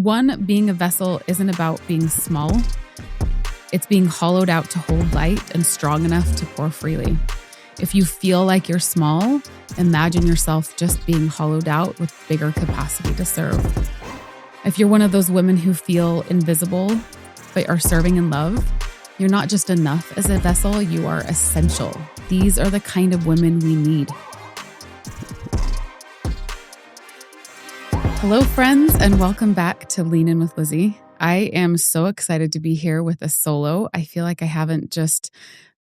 One, being a vessel isn't about being small. It's being hollowed out to hold light and strong enough to pour freely. If you feel like you're small, imagine yourself just being hollowed out with bigger capacity to serve. If you're one of those women who feel invisible but are serving in love, you're not just enough as a vessel, you are essential. These are the kind of women we need. Hello, friends, and welcome back to Lean In With Lizzy. I am so excited to be here with a solo. I feel like I haven't just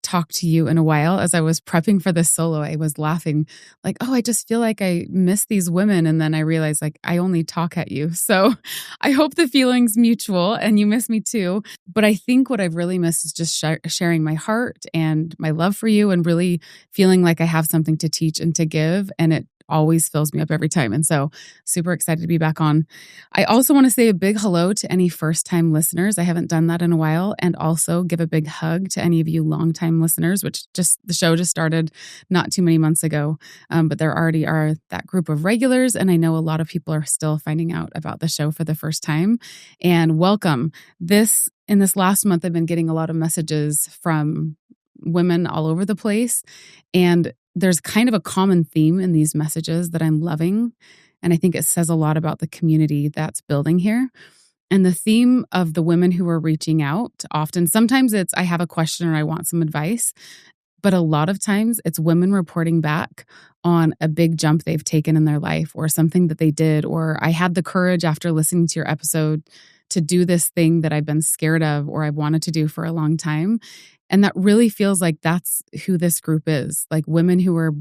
talked to you in a while. As I was prepping for this solo, I was laughing like, oh, I just feel like I miss these women. And then I realized like I only talk at you. So I hope the feeling's mutual and you miss me too. But I think what I've really missed is just sharing my heart and my love for you and really feeling like I have something to teach and to give. And it always fills me up every time. And so super excited to be back on. I also want to say a big hello to any first-time listeners. I haven't done that in a while. And also give a big hug to any of you long-time listeners, which the show just started not too many months ago. But there already are that group of regulars. And I know a lot of people are still finding out about the show for the first time. And welcome. In this last month, I've been getting a lot of messages from women all over the place. And there's kind of a common theme in these messages that I'm loving. And I think it says a lot about the community that's building here. And the theme of the women who are reaching out, sometimes it's, I have a question or I want some advice. But a lot of times it's women reporting back on a big jump they've taken in their life or something that they did, or I had the courage after listening to your episode to do this thing that I've been scared of or I've wanted to do for a long time. And that really feels like that's who this group is, like women who are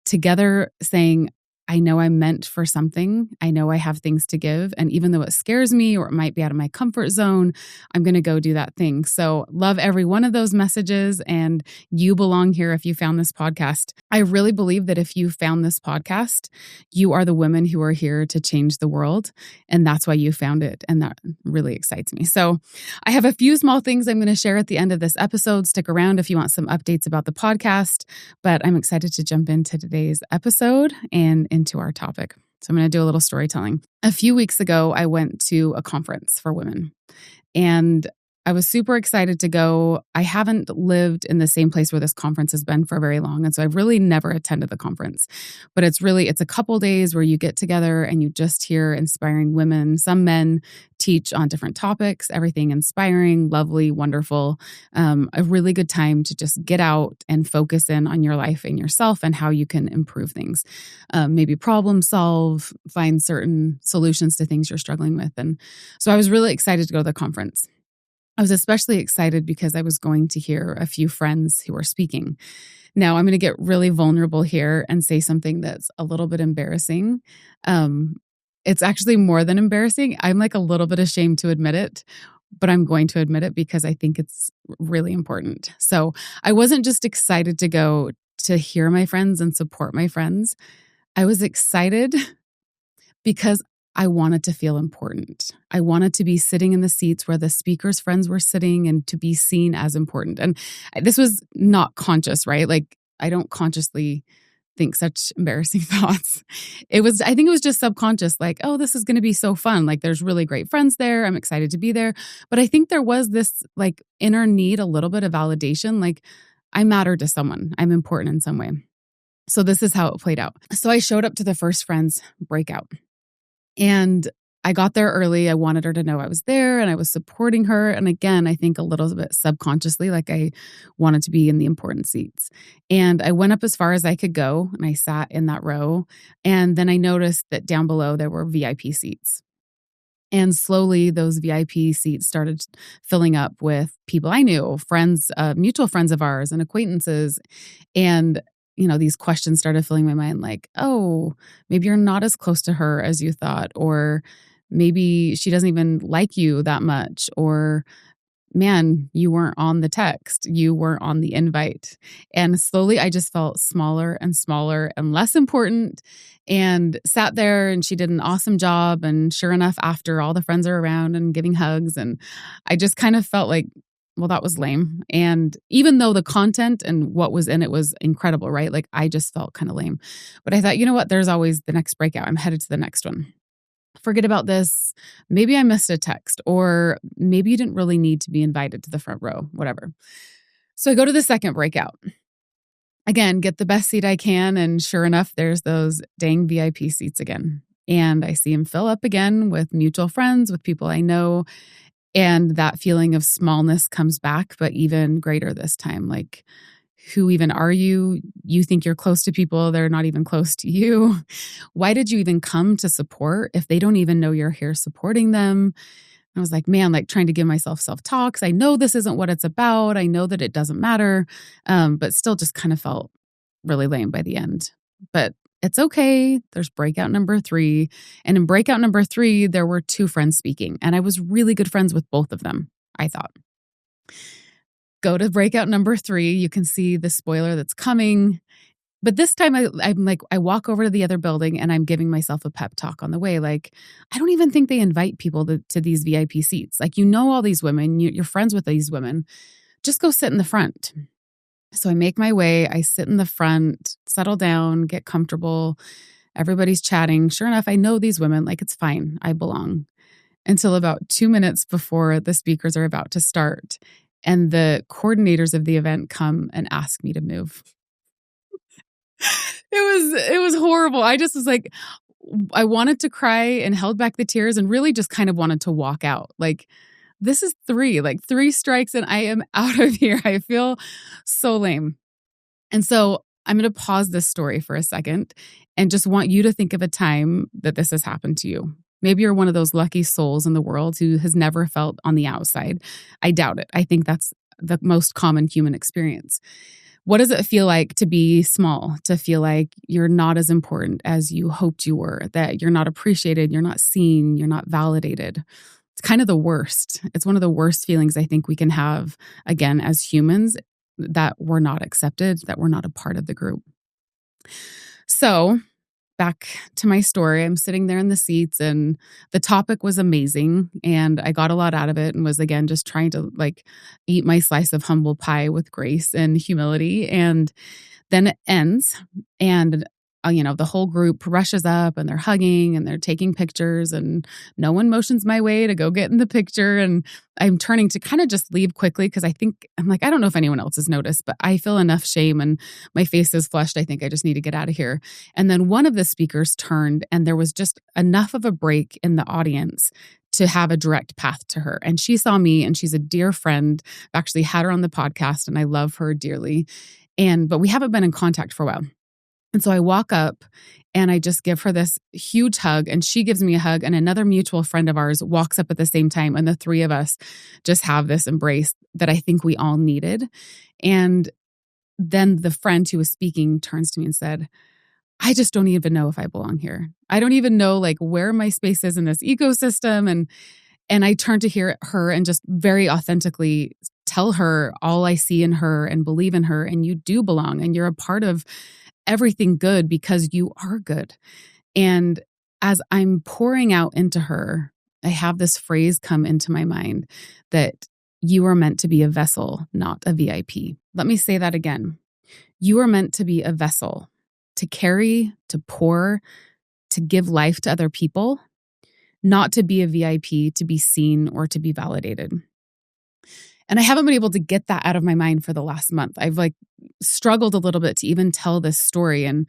together saying, I know I'm meant for something. I know I have things to give. And even though it scares me or it might be out of my comfort zone, I'm going to go do that thing. So love every one of those messages. And you belong here if you found this podcast. I really believe that if you found this podcast, you are the women who are here to change the world. And that's why you found it. And that really excites me. So I have a few small things I'm going to share at the end of this episode. Stick around if you want some updates about the podcast. But I'm excited to jump into today's episode and into our topic. So I'm going to do a little storytelling. A few weeks ago, I went to a conference for women and I was super excited to go. I haven't lived in the same place where this conference has been for very long. And so I've really never attended the conference, but it's a couple days where you get together and you just hear inspiring women. Some men teach on different topics, everything inspiring, lovely, wonderful, a really good time to just get out and focus in on your life and yourself and how you can improve things, maybe problem solve, find certain solutions to things you're struggling with. And so I was really excited to go to the conference. I was especially excited because I was going to hear a few friends who were speaking. Now, I'm going to get really vulnerable here and say something that's a little bit embarrassing. It's actually more than embarrassing. I'm like a little bit ashamed to admit it, but I'm going to admit it because I think it's really important. So I wasn't just excited to go to hear my friends and support my friends. I was excited because I wanted to feel important. I wanted to be sitting in the seats where the speaker's friends were sitting and to be seen as important. And this was not conscious, right? Like I don't consciously think such embarrassing thoughts. I think it was just subconscious, like, oh, this is going to be so fun. Like there's really great friends there. I'm excited to be there. But I think there was this like inner need, a little bit of validation. Like I matter to someone. I'm important in some way. So this is how it played out. So I showed up to the first friends breakout. And I got there early. I wanted her to know I was there and I was supporting her. And again, I think a little bit subconsciously, like I wanted to be in the important seats. And I went up as far as I could go and I sat in that row. And then I noticed that down below there were VIP seats. And slowly those VIP seats started filling up with people I knew, friends, mutual friends of ours and acquaintances. And these questions started filling my mind like, oh, maybe you're not as close to her as you thought, or maybe she doesn't even like you that much, or man, you weren't on the text, you weren't on the invite. And slowly I just felt smaller and smaller and less important and sat there and she did an awesome job. And sure enough, after all the friends are around and giving hugs, and I just kind of felt like, well, that was lame. And even though the content and what was in it was incredible, right? Like I just felt kind of lame. But I thought, you know what? There's always the next breakout. I'm headed to the next one. Forget about this. Maybe I missed a text, or maybe you didn't really need to be invited to the front row, whatever. So I go to the second breakout. Again, get the best seat I can. And sure enough, there's those dang VIP seats again. And I see them fill up again with mutual friends, with people I know. And that feeling of smallness comes back, but even greater this time. Like, who even are you? You think you're close to people. They're not even close to you. Why did you even come to support if they don't even know you're here supporting them? I was like, man, like trying to give myself self-talks. I know this isn't what it's about. I know that it doesn't matter, but still just kind of felt really lame by the end. But it's okay. There's breakout number 3. And in breakout number 3, there were 2 friends speaking. And I was really good friends with both of them, I thought. Go to breakout number 3. You can see the spoiler that's coming. But this time I'm like, I walk over to the other building and I'm giving myself a pep talk on the way. Like, I don't even think they invite people to these VIP seats. Like, all these women, you're friends with these women. Just go sit in the front. So I make my way. I sit in the front, settle down, get comfortable. Everybody's chatting. Sure enough, I know these women. Like, it's fine. I belong. Until about 2 minutes before the speakers are about to start. And the coordinators of the event come and ask me to move. It was horrible. I just was like, I wanted to cry and held back the tears and really just kind of wanted to walk out. Like, this is 3 strikes and I am out of here. I feel so lame. And so I'm going to pause this story for a second and just want you to think of a time that this has happened to you. Maybe you're one of those lucky souls in the world who has never felt on the outside. I doubt it. I think that's the most common human experience. What does it feel like to be small, to feel like you're not as important as you hoped you were, that you're not appreciated, you're not seen, you're not validated? It's kind of the worst. It's one of the worst feelings I think we can have, again, as humans, that we're not accepted, that we're not a part of the group. So back to my story, I'm sitting there in the seats and the topic was amazing and I got a lot out of it and was, again, just trying to like eat my slice of humble pie with grace and humility. And then it ends and the whole group rushes up and they're hugging and they're taking pictures and no one motions my way to go get in the picture. And I'm turning to kind of just leave quickly because I don't know if anyone else has noticed, but I feel enough shame and my face is flushed. I think I just need to get out of here. And then one of the speakers turned and there was just enough of a break in the audience to have a direct path to her. And she saw me and she's a dear friend. I've actually had her on the podcast and I love her dearly. But we haven't been in contact for a while. And so I walk up and I just give her this huge hug and she gives me a hug and another mutual friend of ours walks up at the same time and the 3 of us just have this embrace that I think we all needed. And then the friend who was speaking turns to me and said, I just don't even know if I belong here. I don't even know like where my space is in this ecosystem. And I turn to hear her and just very authentically tell her all I see in her and believe in her. And you do belong and you're a part of everything good because you are good. And as I'm pouring out into her, I have this phrase come into my mind that you are meant to be a vessel, not a VIP. Let me say that again. You are meant to be a vessel, to carry, to pour, to give life to other people, not to be a VIP, to be seen or to be validated. And I haven't been able to get that out of my mind for the last month. I've struggled a little bit to even tell this story. And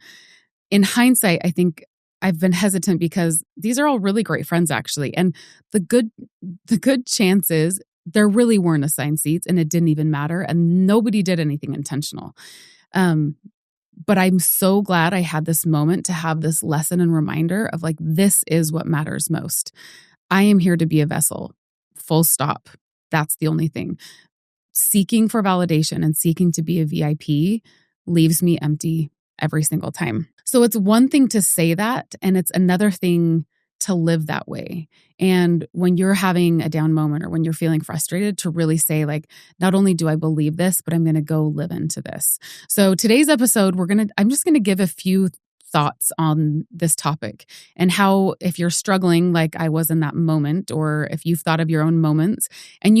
in hindsight, I think I've been hesitant because these are all really great friends, actually. And the good chances there really weren't assigned seats and it didn't even matter. And nobody did anything intentional. But I'm so glad I had this moment to have this lesson and reminder of this is what matters most. I am here to be a vessel, full stop. That's the only thing. Seeking for validation and seeking to be a VIP leaves me empty every single time. So it's one thing to say that, and it's another thing to live that way. And when you're having a down moment or when you're feeling frustrated, to really say not only do I believe this, but I'm going to go live into this. So today's episode, I'm just going to give a few thoughts on this topic and how, if you're struggling like I was in that moment, or if you've thought of your own moments and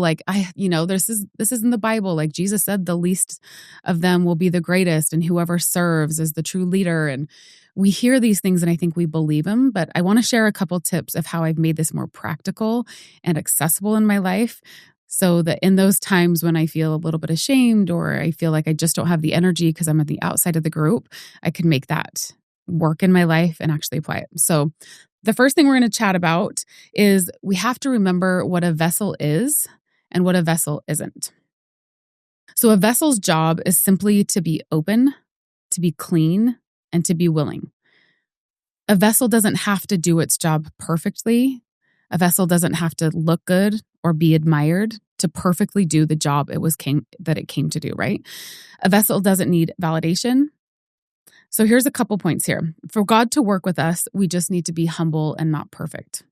like this is in the Bible, like Jesus said, the least of them will be the greatest, and whoever serves is the true leader. And we hear these things and I think we believe them, but I want to share a couple tips of how I've made this more practical and accessible in my life, so that in those times when I feel a little bit ashamed or I feel like I just don't have the energy because I'm at the outside of the group, I can make that work in my life and actually apply it. So the first thing we're going to chat about is we have to remember what a vessel is and what a vessel isn't. So a vessel's job is simply to be open, to be clean, and to be willing. A vessel doesn't have to do its job perfectly. A vessel doesn't have to look good or be admired to perfectly do the job that it came to do, right? A vessel doesn't need validation. So here's a couple points here. For God to work with us, we just need to be humble and not perfect.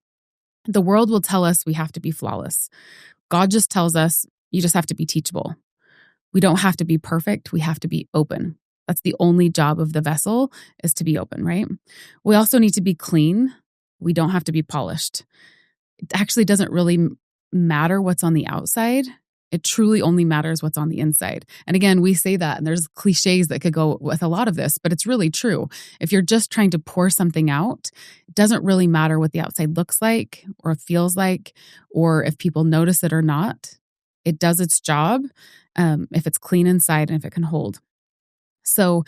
The world will tell us we have to be flawless. God just tells us you just have to be teachable. We don't have to be perfect. We have to be open. That's the only job of the vessel, is to be open, right? We also need to be clean. We don't have to be polished. It actually doesn't really matter what's on the outside. It truly only matters what's on the inside. And again, we say that, and there's cliches that could go with a lot of this, but it's really true. If you're just trying to pour something out, it doesn't really matter what the outside looks like or feels like, or if people notice it or not. It does its job if it's clean inside and if it can hold. So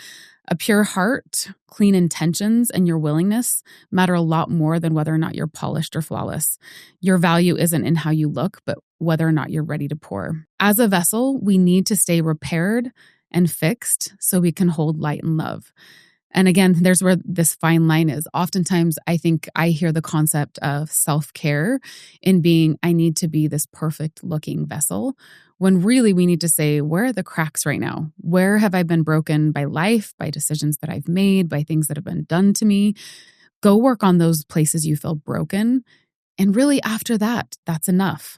a pure heart, clean intentions, and your willingness matter a lot more than whether or not you're polished or flawless. Your value isn't in how you look, but whether or not you're ready to pour. As a vessel, we need to stay repaired and fixed so we can hold light and love. And again, there's where this fine line is. Oftentimes, I think I hear the concept of self-care in being, I need to be this perfect looking vessel, when really we need to say, where are the cracks right now? Where have I been broken by life, by decisions that I've made, by things that have been done to me? Go work on those places you feel broken. And really after that, that's enough.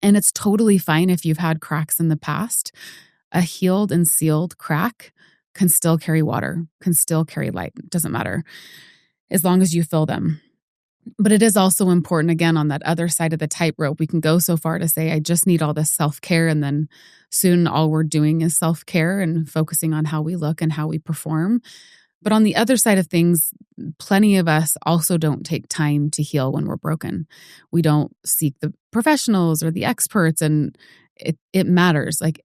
And it's totally fine if you've had cracks in the past. A healed and sealed crack can still carry water, can still carry light. It doesn't matter, as long as you fill them. But it is also important, again, on that other side of the tightrope, we can go so far to say, I just need all this self-care. And then soon all we're doing is self-care and focusing on how we look and how we perform. But on the other side of things, plenty of us also don't take time to heal when we're broken. We don't seek the professionals or the experts, and it matters. Like,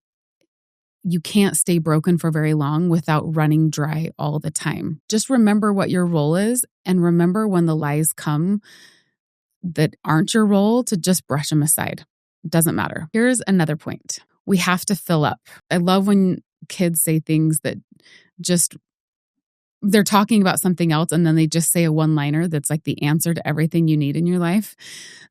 you can't stay broken for very long without running dry all the time. Just remember what your role is, and remember when the lies come that aren't your role to just brush them aside. It doesn't matter. Here's another point. We have to fill up. I love when kids say things that just, they're talking about something else and then they just say a one-liner that's like the answer to everything you need in your life.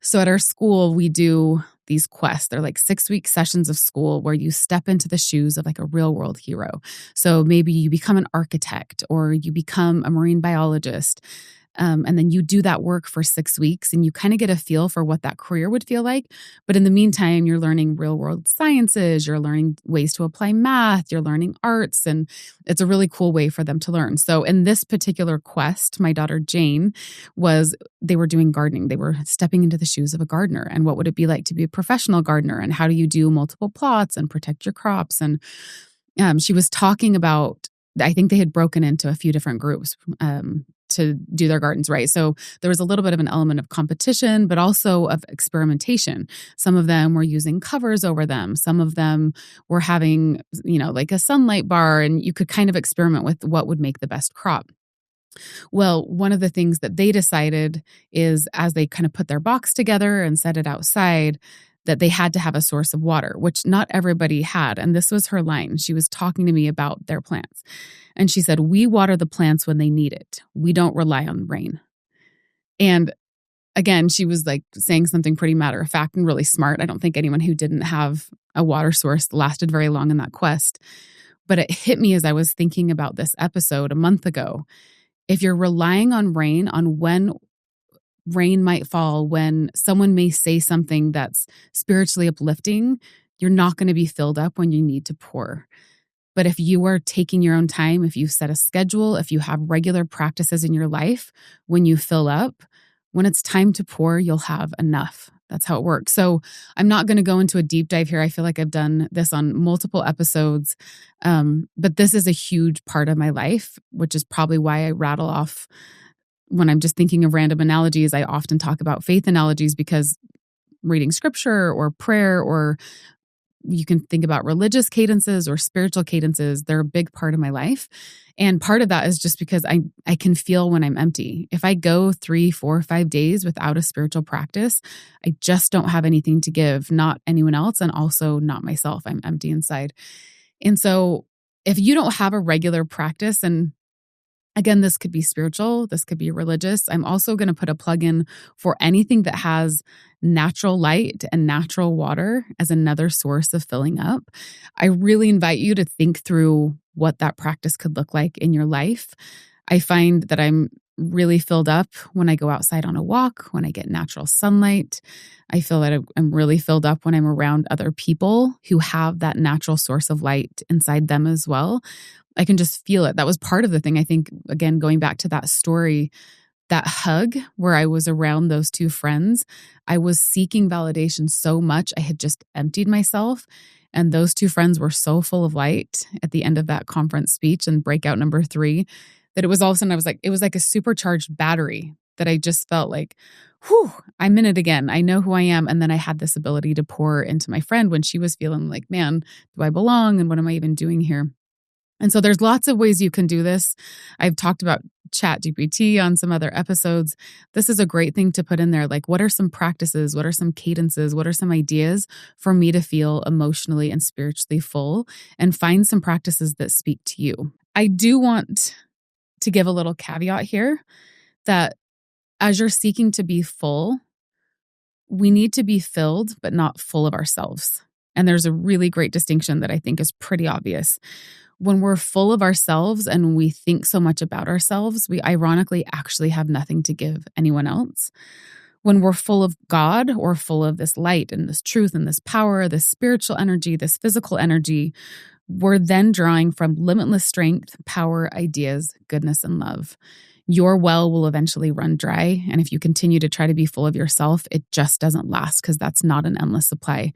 So at our school, we do these quests. They're like 6-week sessions of school where you step into the shoes of like a real world hero. So maybe you become an architect or you become a marine biologist. And then you do that work for 6 weeks and you kind of get a feel for what that career would feel like. But in the meantime, you're learning real world sciences, you're learning ways to apply math, you're learning arts, and it's a really cool way for them to learn. So in this particular quest, my daughter Jane they were doing gardening. They were stepping into the shoes of a gardener. And what would it be like to be a professional gardener? And how do you do multiple plots and protect your crops? And she was talking about, I think they had broken into a few different groups to do their gardens right. So there was a little bit of an element of competition, but also of experimentation. Some of them were using covers over them. Some of them were having, like a sunlight bar, and you could kind of experiment with what would make the best crop. Well, one of the things that they decided is, as they kind of put their box together and set it outside, that they had to have a source of water, which not everybody had. And this was her line. She was talking to me about their plants. And she said, we water the plants when they need it. We don't rely on rain. And again, she was like saying something pretty matter of fact and really smart. I don't think anyone who didn't have a water source lasted very long in that quest. But it hit me as I was thinking about this episode a month ago. If you're relying on rain, on when rain might fall, when someone may say something that's spiritually uplifting, you're not going to be filled up when you need to pour. But if you are taking your own time, if you set a schedule, if you have regular practices in your life, when you fill up, when it's time to pour, you'll have enough. That's how it works. So I'm not going to go into a deep dive here. I feel like I've done this on multiple episodes. But this is a huge part of my life, which is probably why I rattle off when I'm just thinking of random analogies. I often talk about faith analogies because reading scripture or prayer, or you can think about religious cadences or spiritual cadences, they're a big part of my life. And part of that is just because I can feel when I'm empty. If I go 3, 4, 5 days without a spiritual practice, I just don't have anything to give, not anyone else, and also not myself. I'm empty inside. And so if you don't have a regular practice, and again, this could be spiritual, this could be religious. I'm also going to put a plug in for anything that has natural light and natural water as another source of filling up. I really invite you to think through what that practice could look like in your life. I find that I'm really filled up when I go outside on a walk, when I get natural sunlight. I feel that I'm really filled up when I'm around other people who have that natural source of light inside them as well. I can just feel it. That was part of the thing. I think, again, going back to that story, that hug where I was around those two friends, I was seeking validation so much. I had just emptied myself. And those two friends were so full of light at the end of that conference speech and breakout number 3 that it was all of a sudden, it was like a supercharged battery that I just felt like, whew, I'm in it again. I know who I am. And then I had this ability to pour into my friend when she was feeling like, man, do I belong? And what am I even doing here? And so there's lots of ways you can do this. I've talked about ChatGPT on some other episodes. This is a great thing to put in there. Like, what are some practices? What are some cadences? What are some ideas for me to feel emotionally and spiritually full? And find some practices that speak to you. I do want to give a little caveat here that as you're seeking to be full, we need to be filled, but not full of ourselves. And there's a really great distinction that I think is pretty obvious. When we're full of ourselves and we think so much about ourselves, we ironically actually have nothing to give anyone else. When we're full of God or full of this light and this truth and this power, this spiritual energy, this physical energy, we're then drawing from limitless strength, power, ideas, goodness, and love. Your well will eventually run dry. And if you continue to try to be full of yourself, it just doesn't last because that's not an endless supply.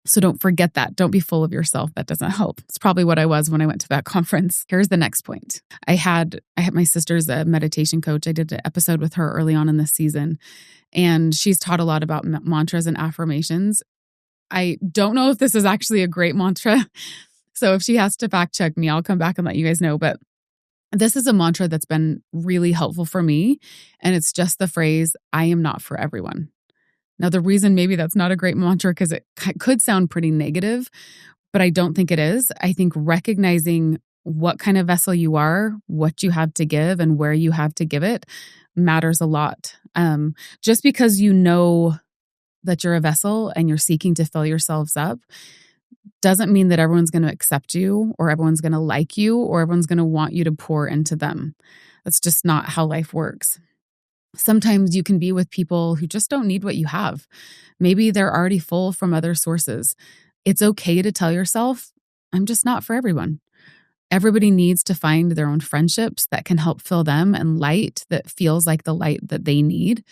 So don't forget that. Don't be full of yourself. That doesn't help. It's probably what I was when I went to that conference. Here's the next point. I had my sister's a meditation coach. I did an episode with her early on in this season, and she's taught a lot about mantras and affirmations. I don't know if this is actually a great mantra. So if she has to fact check me, I'll come back and let you guys know. But this is a mantra that's been really helpful for me. And it's just the phrase, I am not for everyone. Now, the reason maybe that's not a great mantra because it could sound pretty negative, but I don't think it is. I think recognizing what kind of vessel you are, what you have to give, and where you have to give it matters a lot. Just because you know that you're a vessel and you're seeking to fill yourselves up doesn't mean that everyone's going to accept you or everyone's going to like you or everyone's going to want you to pour into them. That's just not how life works. Sometimes you can be with people who just don't need what you have. Maybe they're already full from other sources. It's okay to tell yourself, I'm just not for everyone. Everybody needs to find their own friendships that can help fill them and light that feels like the light that they need.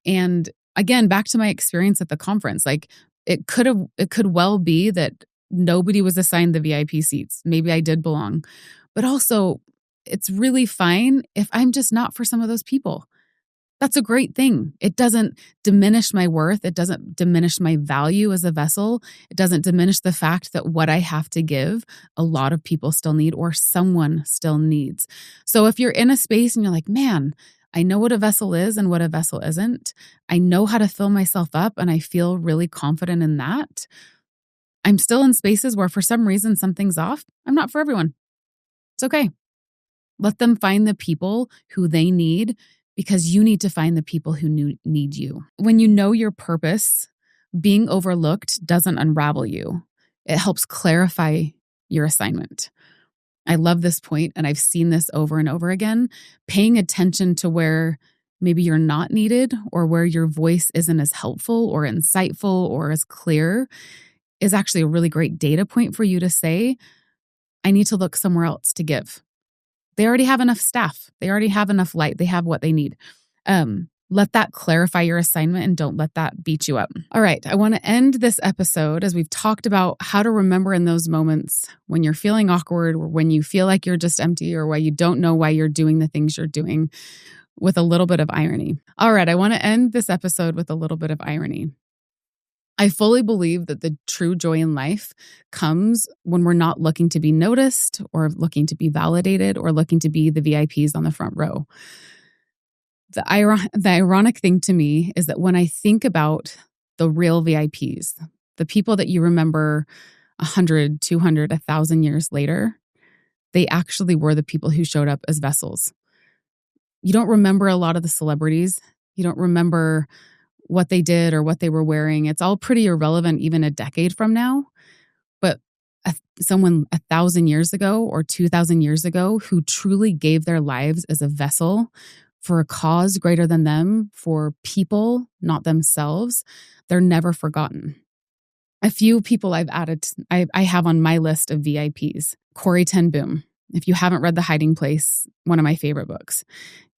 And again, back to my experience at the conference, like it could well be that nobody was assigned the VIP seats. Maybe I did belong. But also, it's really fine if I'm just not for some of those people. That's a great thing. It doesn't diminish my worth. It doesn't diminish my value as a vessel. It doesn't diminish the fact that what I have to give, a lot of people still need or someone still needs. So if you're in a space and you're like, man, I know what a vessel is and what a vessel isn't. I know how to fill myself up and I feel really confident in that. I'm still in spaces where for some reason something's off. I'm not for everyone. It's okay. Let them find the people who they need because you need to find the people who need you. When you know your purpose, being overlooked doesn't unravel you. It helps clarify your assignment. I love this point, and I've seen this over and over again. Paying attention to where maybe you're not needed or where your voice isn't as helpful or insightful or as clear is actually a really great data point for you to say, I need to look somewhere else to give. They already have enough staff. They already have enough light. They have what they need. Let that clarify your assignment and don't let that beat you up. All right. I want to end this episode as we've talked about how to remember in those moments when you're feeling awkward or when you feel like you're just empty or why you don't know why you're doing the things you're doing, with a little bit of irony. All right. I want to end this episode with a little bit of irony. I fully believe that the true joy in life comes when we're not looking to be noticed or looking to be validated or looking to be the VIPs on the front row. The ironic thing to me is that when I think about the real VIPs, the people that you remember 100, 200, 1,000 years later, they actually were the people who showed up as vessels. You don't remember a lot of the celebrities. You don't remember what they did or what they were wearing. It's all pretty irrelevant even a decade from now. But someone 1,000 years ago or 2,000 years ago who truly gave their lives as a vessel for a cause greater than them, for people, not themselves, they're never forgotten. A few people I've added, I have on my list of VIPs. Corrie ten Boom. If you haven't read The Hiding Place, one of my favorite books.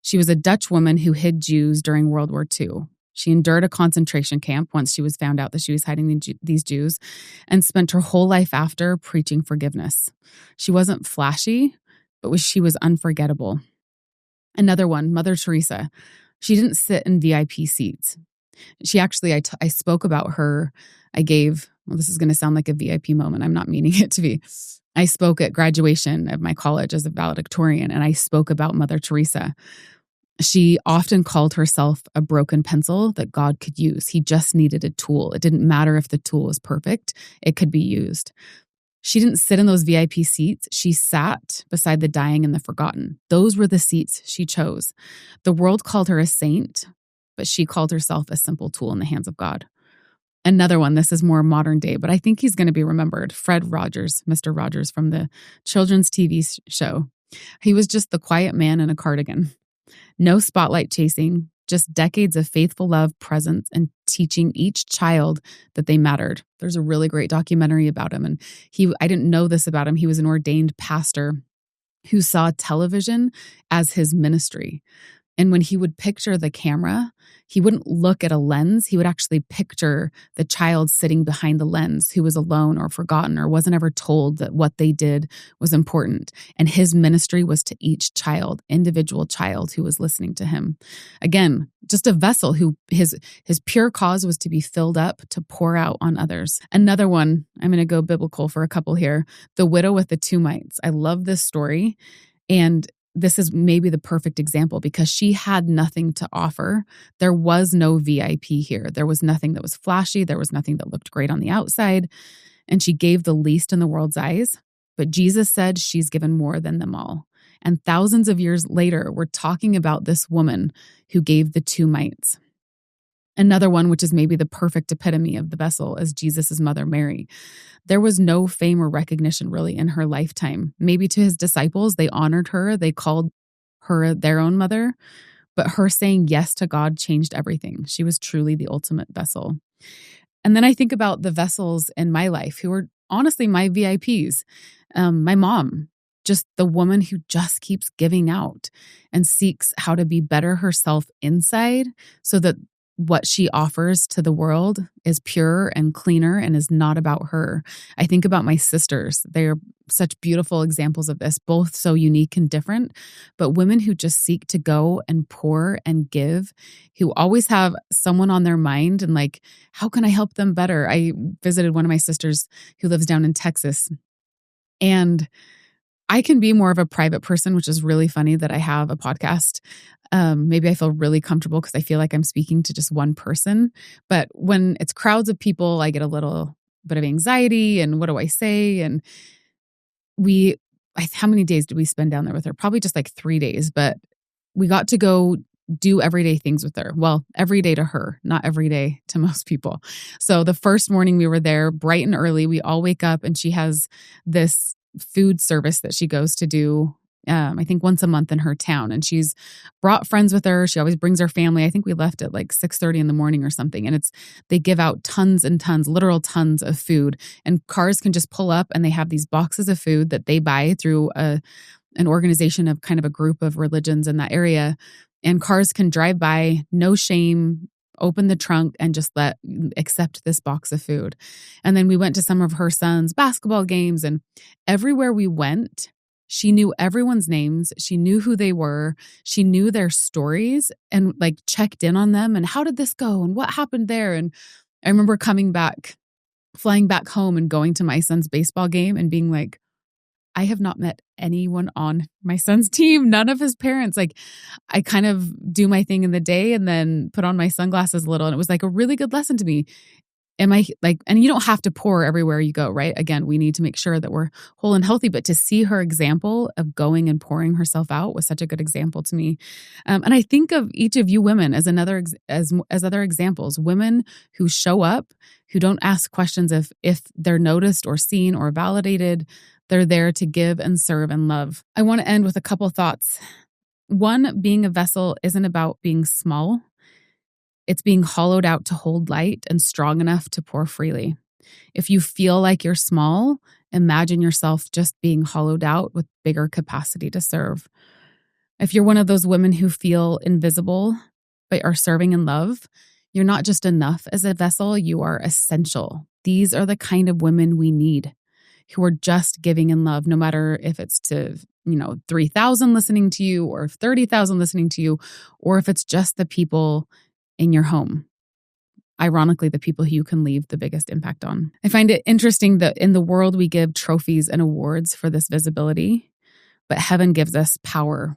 She was a Dutch woman who hid Jews during World War II. She endured a concentration camp once she was found out that she was hiding these Jews and spent her whole life after preaching forgiveness. She wasn't flashy, but she was unforgettable. Another one, Mother Teresa. She didn't sit in VIP seats. She actually, I spoke about her. This is going to sound like a VIP moment. I'm not meaning it to be. I spoke at graduation of my college as a valedictorian, and I spoke about Mother Teresa. She often called herself a broken pencil that God could use. He just needed a tool. It didn't matter if the tool was perfect. It could be used. She didn't sit in those VIP seats. She sat beside the dying and the forgotten. Those were the seats she chose. The world called her a saint, but she called herself a simple tool in the hands of God. Another one, this is more modern day, but I think he's going to be remembered. Fred Rogers, Mr. Rogers from the children's TV show. He was just the quiet man in a cardigan. No spotlight chasing, just decades of faithful love, presence, and teaching each child that they mattered. There's a really great documentary about him. And I didn't know this about him. He was an ordained pastor who saw television as his ministry. And when he would picture the camera, he wouldn't look at a lens. He would actually picture the child sitting behind the lens who was alone or forgotten or wasn't ever told that what they did was important. And his ministry was to each child, individual child who was listening to him. Again, just a vessel who his pure cause was to be filled up, to pour out on others. Another one, I'm going to go biblical for a couple here. The widow with the two mites. I love this story. And this is maybe the perfect example because she had nothing to offer. There was no VIP here. There was nothing that was flashy. There was nothing that looked great on the outside. And she gave the least in the world's eyes. But Jesus said she's given more than them all. And thousands of years later, we're talking about this woman who gave the two mites. Another one, which is maybe the perfect epitome of the vessel, is Jesus' mother, Mary. There was no fame or recognition really in her lifetime. Maybe to his disciples, they honored her. They called her their own mother. But her saying yes to God changed everything. She was truly the ultimate vessel. And then I think about the vessels in my life who are honestly my VIPs. My mom, just the woman who just keeps giving out and seeks how to be better herself inside so that what she offers to the world is pure and cleaner and is not about her. I think about my sisters. They're such beautiful examples of this, both so unique and different, but women who just seek to go and pour and give, who always have someone on their mind and like, how can I help them better? I visited one of my sisters who lives down in Texas, and I can be more of a private person, which is really funny that I have a podcast. Maybe I feel really comfortable because I feel like I'm speaking to just one person. But when it's crowds of people, I get a little bit of anxiety and what do I say? And how many days did we spend down there with her? Probably just like 3 days, but we got to go do everyday things with her. Well, every day to her, not every day to most people. So the first morning we were there bright and early, we all wake up and she has this food service that she goes to do I think once a month in her town. And she's brought friends with her. She always brings her family. I think we left at like 6:30 in the morning or something. And they give out tons and tons, literal tons of food. And cars can just pull up and they have these boxes of food that they buy through an organization of kind of a group of religions in that area. And cars can drive by, no shame, open the trunk and just accept this box of food. And then we went to some of her son's basketball games, and everywhere we went, she knew everyone's names. She knew who they were. She knew their stories and like checked in on them. And how did this go? And what happened there? And I remember flying back home and going to my son's baseball game and being like, I have not met anyone on my son's team, none of his parents. Like, I kind of do my thing in the day and then put on my sunglasses a little. And it was like a really good lesson to me. And you don't have to pour everywhere you go, right? Again, we need to make sure that we're whole and healthy, but to see her example of going and pouring herself out was such a good example to me. And I think of each of you women as as other examples, women who show up, who don't ask questions if they're noticed or seen or validated. They're there to give and serve and love. I want to end with a couple thoughts. One, being a vessel isn't about being small. It's being hollowed out to hold light and strong enough to pour freely. If you feel like you're small, imagine yourself just being hollowed out with bigger capacity to serve. If you're one of those women who feel invisible but are serving in love, you're not just enough as a vessel, you are essential. These are the kind of women we need, who are just giving in love, no matter if it's to 3,000 listening to you or 30,000 listening to you, or if it's just the people in your home. Ironically, the people who you can leave the biggest impact on. I find it interesting that in the world we give trophies and awards for this visibility, but heaven gives us power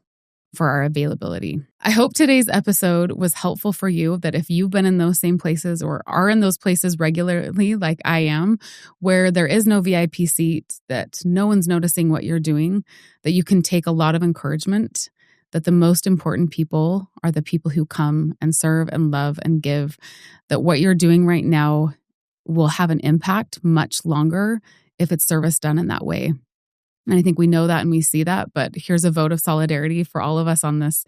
for our availability. I hope today's episode was helpful for you, that if you've been in those same places or are in those places regularly, like I am, where there is no VIP seat, that no one's noticing what you're doing, that you can take a lot of encouragement that the most important people are the people who come and serve and love and give, that what you're doing right now will have an impact much longer if it's service done in that way. And I think we know that and we see that, but here's a vote of solidarity for all of us on this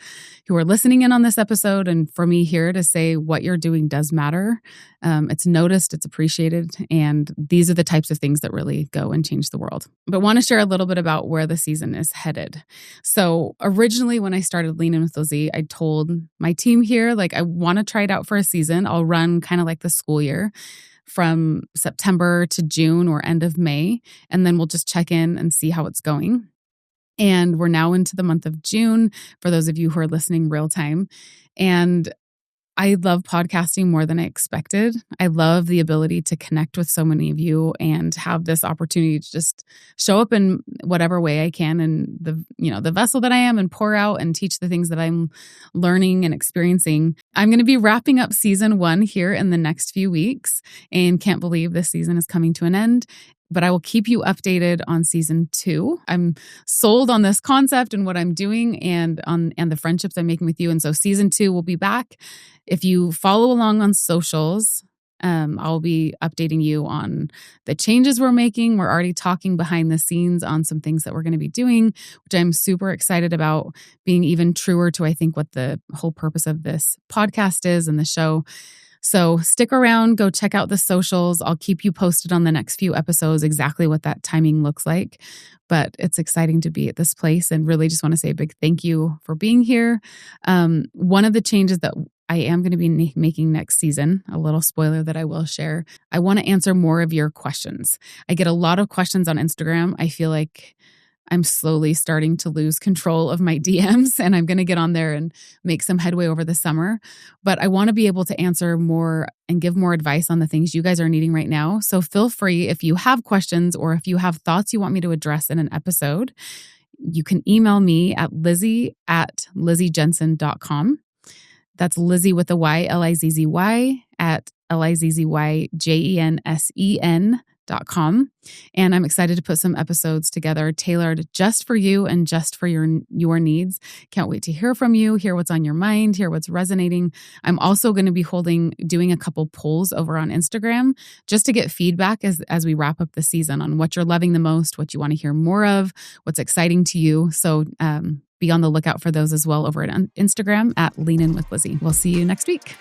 who are listening in on this episode, and for me here to say what you're doing does matter. It's noticed, it's appreciated, and these are the types of things that really go and change the world. But want to share a little bit about where the season is headed. So originally when I started Lean In With Lizzy, I told my team here, like, I want to try it out for a season. I'll run kind of like the school year, from September to June or end of May, and then we'll just check in and see how it's going. And we're now into the month of June, for those of you who are listening real time. And I love podcasting more than I expected. I love the ability to connect with so many of you and have this opportunity to just show up in whatever way I can, and the vessel that I am, and pour out and teach the things that I'm learning and experiencing. I'm going to be wrapping up season 1 here in the next few weeks, and can't believe this season is coming to an end. But I will keep you updated on season 2. I'm sold on this concept and what I'm doing and the friendships I'm making with you. And so season 2 will be back. If you follow along on socials, I'll be updating you on the changes we're making. We're already talking behind the scenes on some things that we're going to be doing, which I'm super excited about, being even truer to, I think, what the whole purpose of this podcast is and the show. So stick around, go check out the socials. I'll keep you posted on the next few episodes, exactly what that timing looks like. But it's exciting to be at this place, and really just want to say a big thank you for being here. One of the changes that I am going to be making next season, a little spoiler that I will share, I want to answer more of your questions. I get a lot of questions on Instagram. I feel like I'm slowly starting to lose control of my DMs, and I'm going to get on there and make some headway over the summer. But I want to be able to answer more and give more advice on the things you guys are needing right now. So feel free, if you have questions or if you have thoughts you want me to address in an episode, you can email me at lizzy@lizzyjensen.com. That's Lizzy with a Y, Lizzy, at LIZZYJENSEN lizzy.com. And I'm excited to put some episodes together tailored just for you and just for your needs. Can't wait to hear from you, hear what's on your mind, hear what's resonating. I'm also going to be doing a couple polls over on Instagram just to get feedback as we wrap up the season on what you're loving the most, what you want to hear more of, what's exciting to you. So be on the lookout for those as well over at Instagram at Lean In With Lizzy. We'll see you next week.